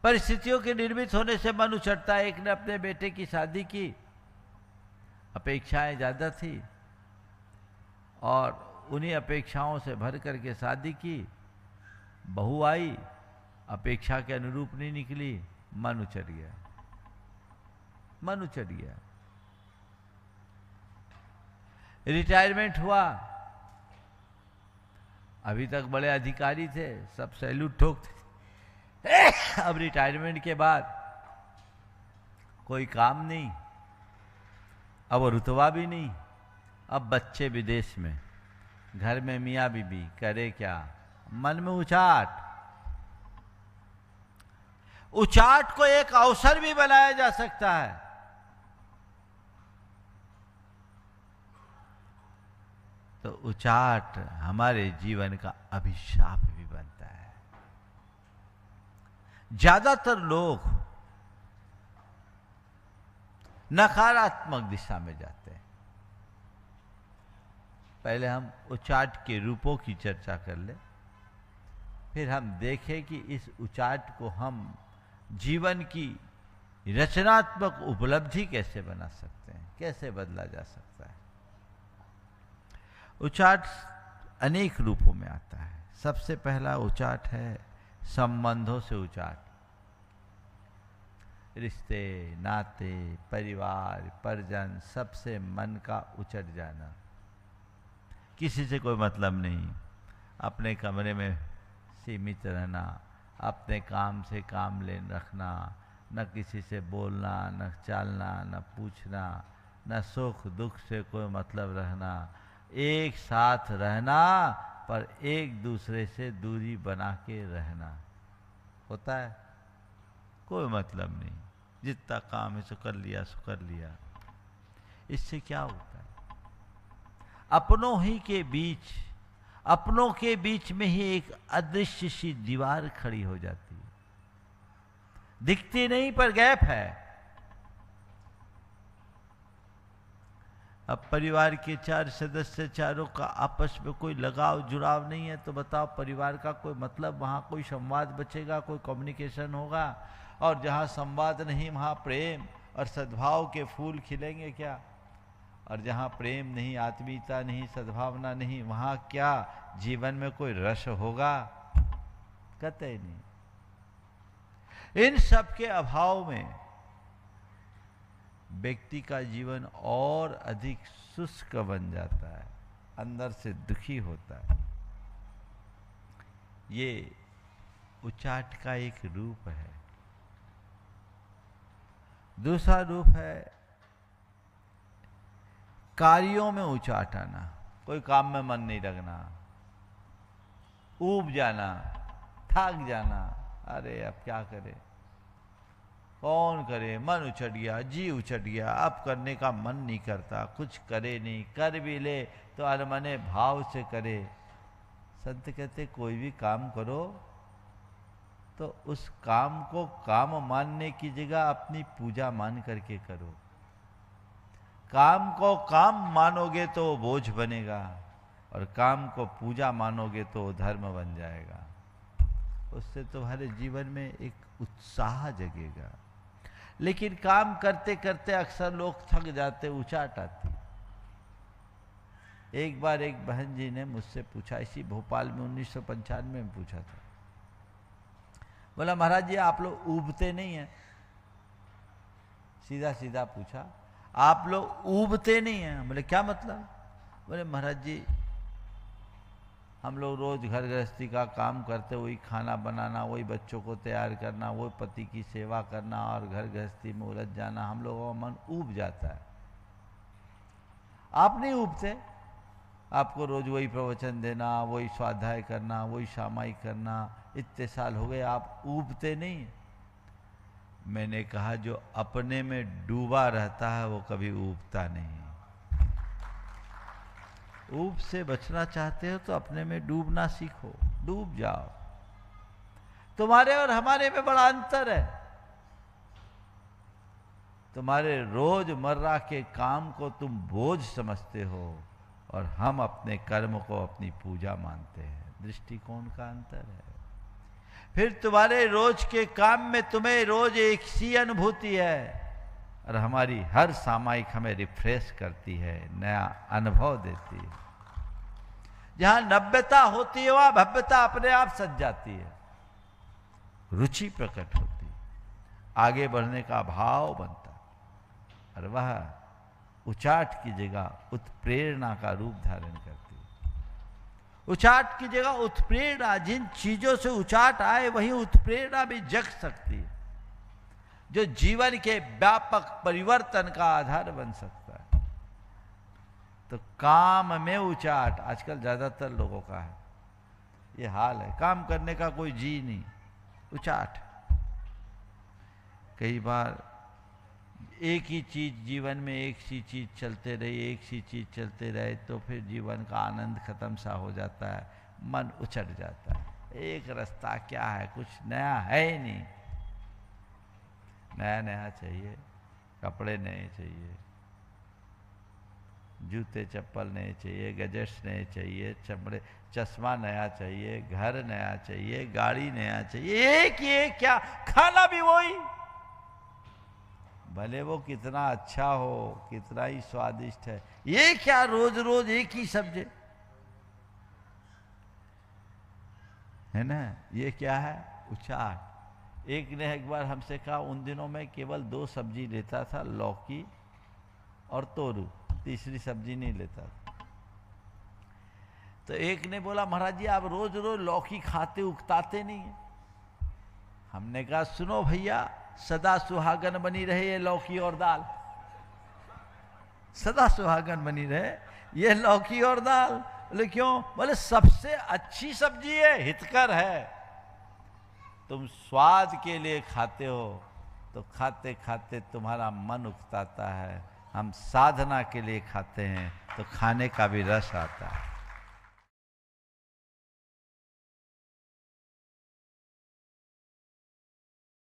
परिस्थितियों के निर्मित होने से मन उछटता है। एक ने अपने बेटे की शादी की, अपेक्षाएं ज़्यादा थी और उन्हीं अपेक्षाओं से भर करके शादी की। बहू आई, अपेक्षा के अनुरूप नहीं निकली, मन उछट गया, मन उछट गया। रिटायरमेंट हुआ, अभी तक बड़े अधिकारी थे, सब सैल्यूट ठोकते। अब रिटायरमेंट के बाद कोई काम नहीं, अब रुतबा भी नहीं, अब बच्चे विदेश में, घर में मियाँ बीबी, करे क्या? मन में उचाट। उचाट को एक अवसर भी बनाया जा सकता है। तो उचाट हमारे जीवन का अभिशाप भी बनता है। ज्यादातर लोग नकारात्मक दिशा में जाते हैं। पहले हम उचाट के रूपों की चर्चा कर ले, फिर हम देखें कि इस उचाट को हम जीवन की रचनात्मक उपलब्धि कैसे बना सकते हैं, कैसे बदला जा सकता है। उचाट अनेक रूपों में आता है। सबसे पहला उचाट है संबंधों से उचाट। रिश्ते, नाते, परिवार, परिजन, सबसे मन का उचट जाना। किसी से कोई मतलब नहीं, अपने कमरे में सीमित रहना, अपने काम से काम ले रखना, न किसी से बोलना, न चालना, न पूछना, न सुख दुख से कोई मतलब रखना, एक साथ रहना पर एक दूसरे से दूरी बना के रहना। होता है? कोई मतलब नहीं, जितना काम है सो कर लिया, सो कर लिया। इससे क्या होता है? अपनों ही के बीच, अपनों के बीच में ही एक अदृश्य सी दीवार खड़ी हो जाती है। दिखती नहीं पर गैप है। अब परिवार के 4 सदस्य, चारों का आपस में कोई लगाव जुड़ाव नहीं है, तो बताओ परिवार का कोई मतलब, वहाँ कोई संवाद बचेगा, कोई कम्युनिकेशन होगा? और जहाँ संवाद नहीं वहाँ प्रेम और सद्भाव के फूल खिलेंगे क्या? और जहाँ प्रेम नहीं, आत्मीयता नहीं, सद्भावना नहीं, वहाँ क्या जीवन में कोई रस होगा? कतई नहीं। इन सब के अभाव में व्यक्ति का जीवन और अधिक शुष्क बन जाता है, अंदर से दुखी होता है। ये उचाट का एक रूप है। दूसरा रूप है कार्यों में उचाट आना। कोई काम में मन नहीं लगना, ऊब जाना, थक जाना। अरे अब क्या करे, कौन करे, मन उछट गया, जी उछट गया, अब करने का मन नहीं करता, कुछ करे नहीं, कर भी ले तो अनमने भाव से करे। संत कहते कोई भी काम करो तो उस काम को काम मानने की जगह अपनी पूजा मान करके करो। काम को काम मानोगे तो वो बोझ बनेगा, और काम को पूजा मानोगे तो वो धर्म बन जाएगा। उससे तुम्हारे जीवन में एक उत्साह जगेगा। लेकिन काम करते करते अक्सर लोग थक जाते, उचाट आती। एक बार एक बहन जी ने मुझसे पूछा, इसी भोपाल में 1995 में पूछा था, बोला महाराज जी आप लोग ऊबते नहीं हैं? सीधा सीधा पूछा, आप लोग ऊबते नहीं हैं? बोले क्या मतलब? बोले महाराज जी हम लोग रोज घर गृहस्थी का काम करते, वही खाना बनाना, वही बच्चों को तैयार करना, वही पति की सेवा करना और घर गृहस्थी में उलझ जाना, हम लोगों का मन ऊब जाता है। आप नहीं ऊबते? आपको रोज वही प्रवचन देना, वही स्वाध्याय करना, वही सामायिक करना, इतने साल हो गए, आप ऊबते नहीं? मैंने कहा जो अपने में डूबा रहता है वो कभी ऊबता नहीं। ऊब से बचना चाहते हो तो अपने में डूबना सीखो, डूब जाओ। तुम्हारे और हमारे में बड़ा अंतर है। तुम्हारे रोजमर्रा के काम को तुम बोझ समझते हो और हम अपने कर्म को अपनी पूजा मानते हैं। दृष्टिकोण का अंतर है। फिर तुम्हारे रोज के काम में तुम्हें रोज एक सी अनुभूति है, और हमारी हर सामायिक हमें रिफ्रेश करती है, नया अनुभव देती है। जहां नव्यता होती है वहां भव्यता अपने आप सज जाती है, रुचि प्रकट होती है, आगे बढ़ने का भाव बनता है, और वह उचाट की जगह उत्प्रेरणा का रूप धारण करती है। उचाट की जगह उत्प्रेरणा, जिन चीजों से उचाट आए वहीं उत्प्रेरणा भी जग सकती है, जो जीवन के व्यापक परिवर्तन का आधार बन सकता है। तो काम में उचाट आजकल ज्यादातर लोगों का है, ये हाल है, काम करने का कोई जी नहीं, उचाट। कई बार एक ही चीज जीवन में, एक सी चीज चलते रही, एक सी चीज चलते रहे तो फिर जीवन का आनंद खत्म सा हो जाता है, मन उचट जाता है। एक रास्ता क्या है, कुछ नया है ही नहीं। नया नया चाहिए, कपड़े नए चाहिए, जूते चप्पल नए चाहिए, गैजेट्स नए चाहिए, चश्मा नया चाहिए, घर नया चाहिए, गाड़ी नया चाहिए, एक ही एक, क्या खाना भी वही, भले वो कितना अच्छा हो, कितना ही स्वादिष्ट है, ये क्या रोज रोज एक ही सब्जी है ना, ये क्या है, उचाट। एक ने एक बार हमसे कहा, उन दिनों में केवल 2 सब्जी लेता था, लौकी और तोरू, तीसरी सब्जी नहीं लेता था। तो एक ने बोला, महाराज जी आप रोज रोज लौकी खाते उगताते नहीं है। हमने कहा, सुनो भैया, सदा सुहागन बनी रहे ये लौकी और दाल, सदा सुहागन बनी रहे ये लौकी और दाल। बोले क्यों? बोले सबसे अच्छी सब्जी है, हितकर है। तुम स्वाद के लिए खाते हो तो खाते खाते तुम्हारा मन उकताता है, हम साधना के लिए खाते हैं तो खाने का भी रस आता है।